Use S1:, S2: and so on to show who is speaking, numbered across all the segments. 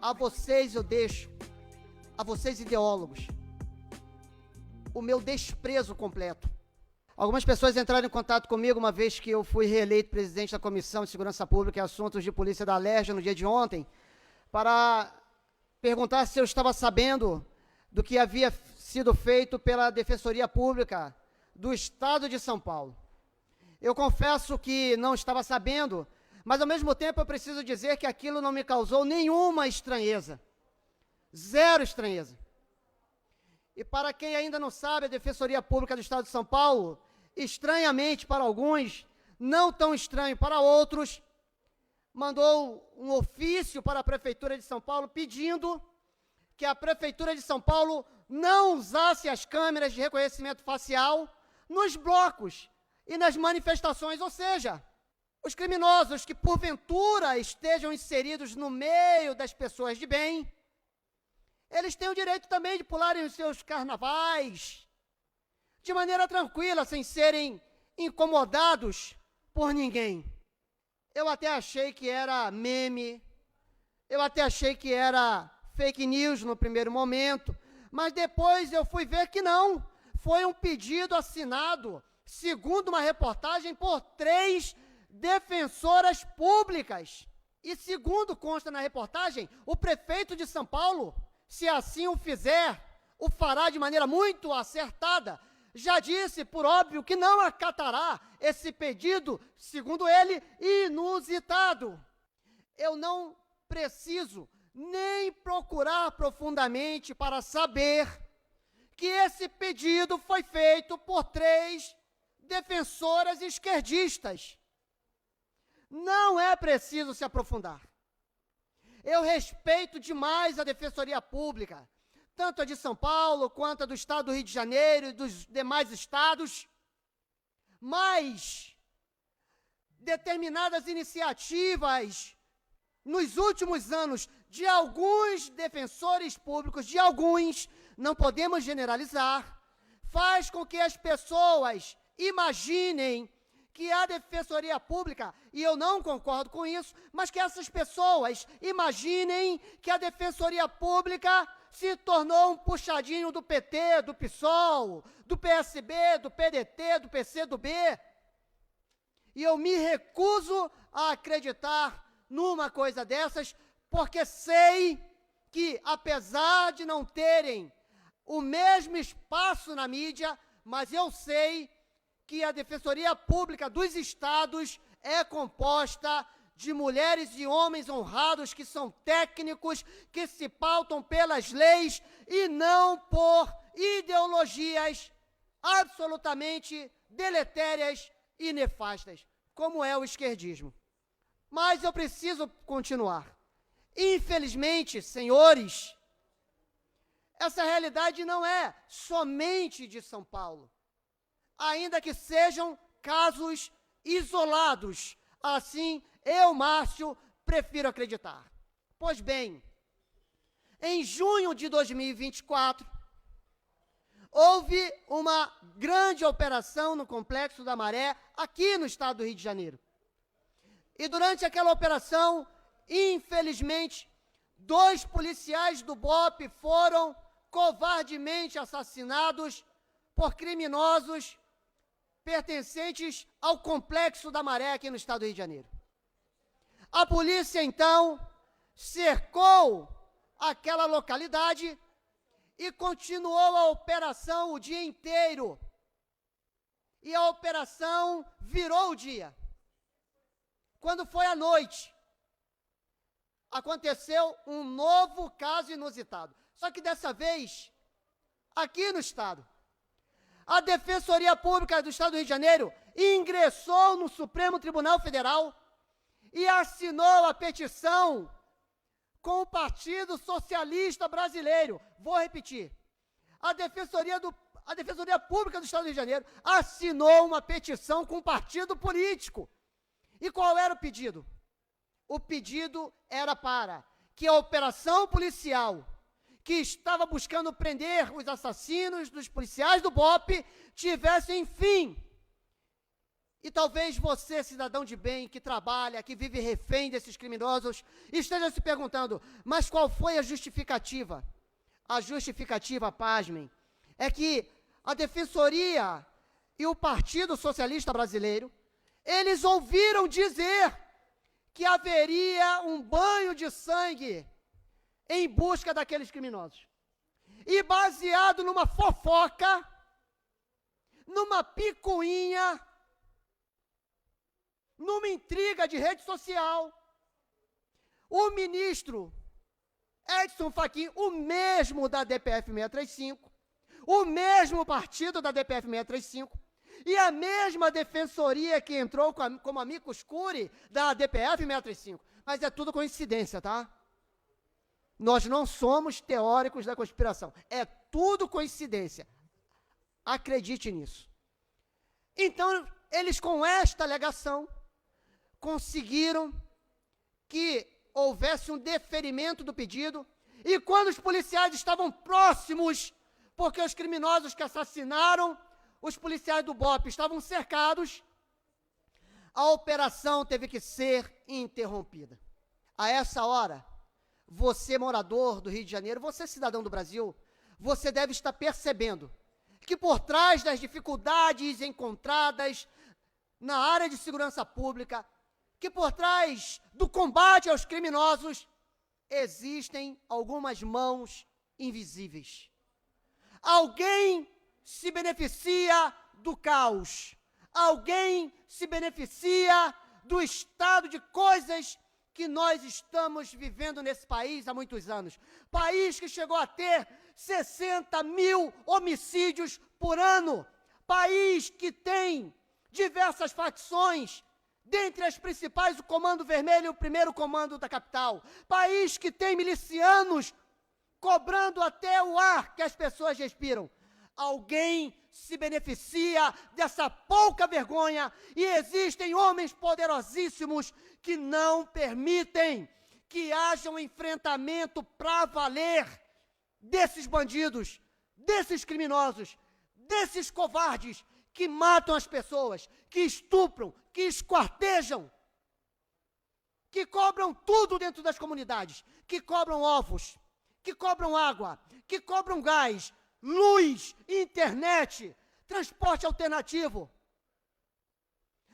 S1: A vocês eu deixo, a vocês ideólogos, o meu desprezo completo. Algumas pessoas entraram em contato comigo uma vez que eu fui reeleito presidente da Comissão de Segurança Pública e Assuntos de Polícia da Alerj no dia de ontem, para perguntar se eu estava sabendo do que havia sido feito pela Defensoria Pública do Estado de São Paulo. Eu confesso que não estava sabendo, mas ao mesmo tempo eu preciso dizer que aquilo não me causou nenhuma estranheza. Zero estranheza. E para quem ainda não sabe, a Defensoria Pública do Estado de São Paulo, estranhamente para alguns, não tão estranho para outros, mandou um ofício para a Prefeitura de São Paulo pedindo que a Prefeitura de São Paulo não usasse as câmeras de reconhecimento facial nos blocos e nas manifestações, ou seja, os criminosos que porventura estejam inseridos no meio das pessoas de bem, eles têm o direito também de pularem os seus carnavais de maneira tranquila, sem serem incomodados por ninguém. Eu até achei que era meme, eu até achei que era fake news no primeiro momento, mas depois eu fui ver que não. Foi um pedido assinado, segundo uma reportagem, por 3 defensoras públicas. E segundo consta na reportagem, o prefeito de São Paulo, se assim o fizer, o fará de maneira muito acertada. Já disse, por óbvio, que não acatará esse pedido, segundo ele, inusitado. Eu não preciso nem procurar profundamente para saber que esse pedido foi feito por 3 defensoras esquerdistas. Não é preciso se aprofundar. Eu respeito demais a Defensoria Pública, tanto a de São Paulo, quanto a do Estado do Rio de Janeiro e dos demais estados, mas determinadas iniciativas nos últimos anos de alguns defensores públicos, de alguns, não podemos generalizar, faz com que as pessoas imaginem que a Defensoria Pública, e eu não concordo com isso, mas que essas pessoas imaginem que a Defensoria Pública se tornou um puxadinho do PT, do PSOL, do PSB, do PDT, do PCdoB. E eu me recuso a acreditar numa coisa dessas, porque sei que, apesar de não terem o mesmo espaço na mídia, mas eu sei que a Defensoria Pública dos Estados é composta de mulheres e homens honrados que são técnicos, que se pautam pelas leis e não por ideologias absolutamente deletérias e nefastas, como é o esquerdismo. Mas eu preciso continuar. Infelizmente, senhores, essa realidade não é somente de São Paulo, ainda que sejam casos isolados. Assim, eu, Márcio, prefiro acreditar. Pois bem, em junho de 2024, houve uma grande operação no Complexo da Maré, aqui no estado do Rio de Janeiro. E durante aquela operação, infelizmente, 2 policiais do BOPE foram covardemente assassinados por criminosos pertencentes ao Complexo da Maré, aqui no estado do Rio de Janeiro. A polícia, então, cercou aquela localidade e continuou a operação o dia inteiro. E a operação virou o dia. Quando foi à noite, aconteceu um novo caso inusitado. Só que dessa vez, aqui no estado, a Defensoria Pública do Estado do Rio de Janeiro ingressou no Supremo Tribunal Federal e assinou a petição com o Partido Socialista Brasileiro. Vou repetir. A Defensoria Pública do Estado do Rio de Janeiro assinou uma petição com um partido político. E qual era o pedido? O pedido era para que a operação policial que estava buscando prender os assassinos dos policiais do BOPE tivessem fim E talvez você, cidadão de bem, que trabalha, que vive refém desses criminosos, esteja se perguntando, mas qual foi a justificativa? A justificativa, pasmem, é que a Defensoria e o Partido Socialista Brasileiro, eles ouviram dizer que haveria um banho de sangue em busca daqueles criminosos. E baseado numa fofoca, numa picuinha, numa intriga de rede social, o ministro Edson Fachin, o mesmo da DPF 635, o mesmo partido da DPF 635, e a mesma defensoria que entrou como amicus curiae da DPF 635. Mas é tudo coincidência, tá? Nós não somos teóricos da conspiração. É tudo coincidência. Acredite nisso. Então, eles com esta alegação, conseguiram que houvesse um deferimento do pedido, e quando os policiais estavam próximos, porque os criminosos que assassinaram os policiais do BOPE estavam cercados, a operação teve que ser interrompida. A essa hora, você morador do Rio de Janeiro, você cidadão do Brasil, você deve estar percebendo que por trás das dificuldades encontradas na área de segurança pública, que por trás do combate aos criminosos, existem algumas mãos invisíveis. Alguém se beneficia do caos. Alguém se beneficia do estado de coisas que nós estamos vivendo nesse país há muitos anos. País que chegou a ter 60 mil homicídios por ano. País que tem diversas facções, dentre as principais, o Comando Vermelho e o primeiro comando da capital. País que tem milicianos cobrando até o ar que as pessoas respiram. Alguém se beneficia dessa pouca vergonha e existem homens poderosíssimos que não permitem que haja um enfrentamento para valer desses bandidos, desses criminosos, desses covardes que matam as pessoas, que estupram, que esquartejam, que cobram tudo dentro das comunidades, que cobram ovos, que cobram água, que cobram gás, luz, internet, transporte alternativo.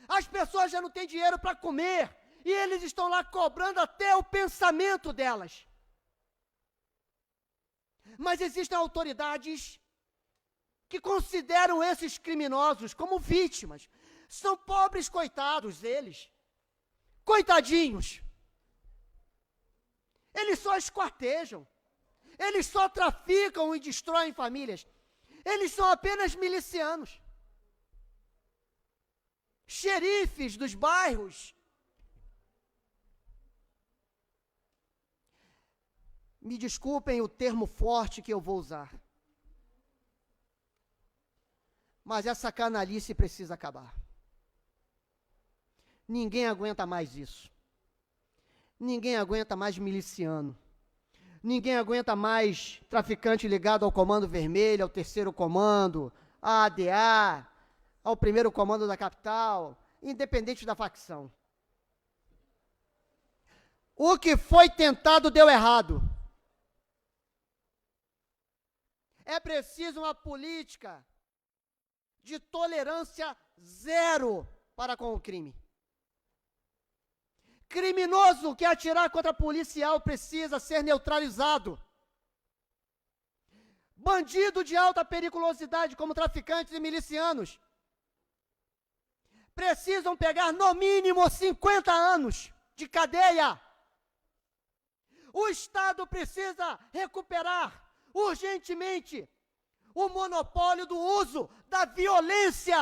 S1: As pessoas já não têm dinheiro para comer e eles estão lá cobrando até o pensamento delas. Mas existem autoridades que consideram esses criminosos como vítimas. São pobres coitados eles. Coitadinhos. Eles só esquartejam. Eles só traficam e destroem famílias. Eles são apenas milicianos. Xerifes dos bairros. Me desculpem o termo forte que eu vou usar. Mas essa canalice precisa acabar. Ninguém aguenta mais isso. Ninguém aguenta mais miliciano. Ninguém aguenta mais traficante ligado ao Comando Vermelho, ao terceiro comando, à ADA, ao primeiro comando da capital, independente da facção. O que foi tentado deu errado. É preciso uma política de tolerância zero para com o crime. Criminoso que atirar contra policial precisa ser neutralizado. Bandido de alta periculosidade, como traficantes e milicianos, precisam pegar no mínimo 50 anos de cadeia. O Estado precisa recuperar urgentemente o monopólio do uso da violência.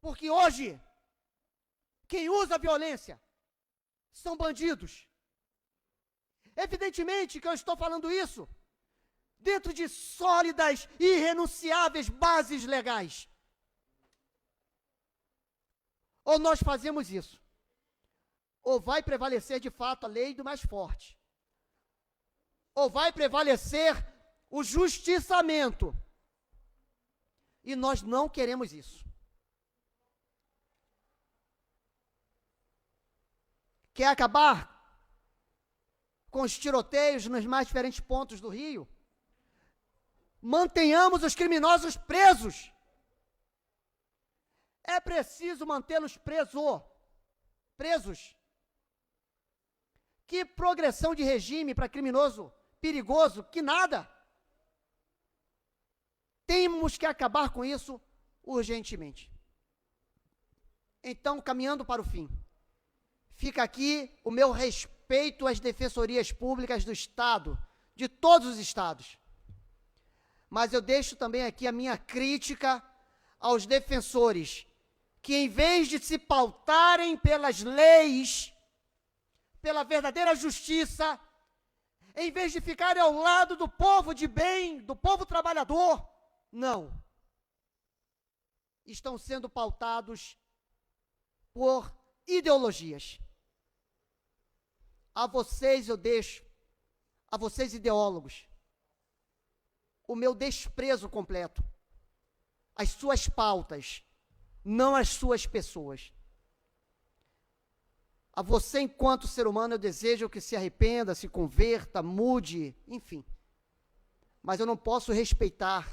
S1: Porque hoje, quem usa a violência são bandidos. Evidentemente que eu estou falando isso dentro de sólidas e irrenunciáveis bases legais. Ou nós fazemos isso, ou vai prevalecer de fato a lei do mais forte, ou vai prevalecer o justiçamento. E nós não queremos isso. quer acabar com os tiroteios nos mais diferentes pontos do Rio, mantenhamos os criminosos presos. É preciso mantê-los presos. Que progressão de regime para criminoso perigoso, que nada. Temos que acabar com isso urgentemente. Então, caminhando para o fim, fica aqui o meu respeito às defensorias públicas do Estado, de todos os estados. Mas eu deixo também aqui a minha crítica aos defensores, que em vez de se pautarem pelas leis, pela verdadeira justiça, em vez de ficarem ao lado do povo de bem, do povo trabalhador, não. Estão sendo pautados por ideologias. A vocês eu deixo, a vocês ideólogos, o meu desprezo completo. As suas pautas, não as suas pessoas. A você, enquanto ser humano, eu desejo que se arrependa, se converta, mude, enfim. Mas eu não posso respeitar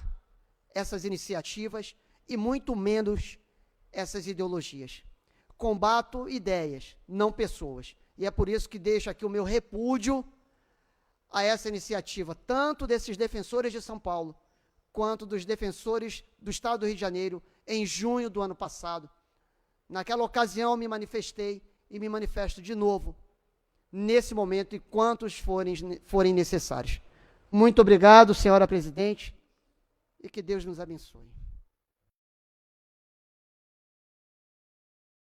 S1: essas iniciativas e muito menos essas ideologias. Combato ideias, não pessoas. E é por isso que deixo aqui o meu repúdio a essa iniciativa, tanto desses defensores de São Paulo, quanto dos defensores do Estado do Rio de Janeiro, em junho do ano passado. Naquela ocasião me manifestei e me manifesto de novo, nesse momento, e quantos forem necessários. Muito obrigado, senhora presidente, e que Deus nos abençoe.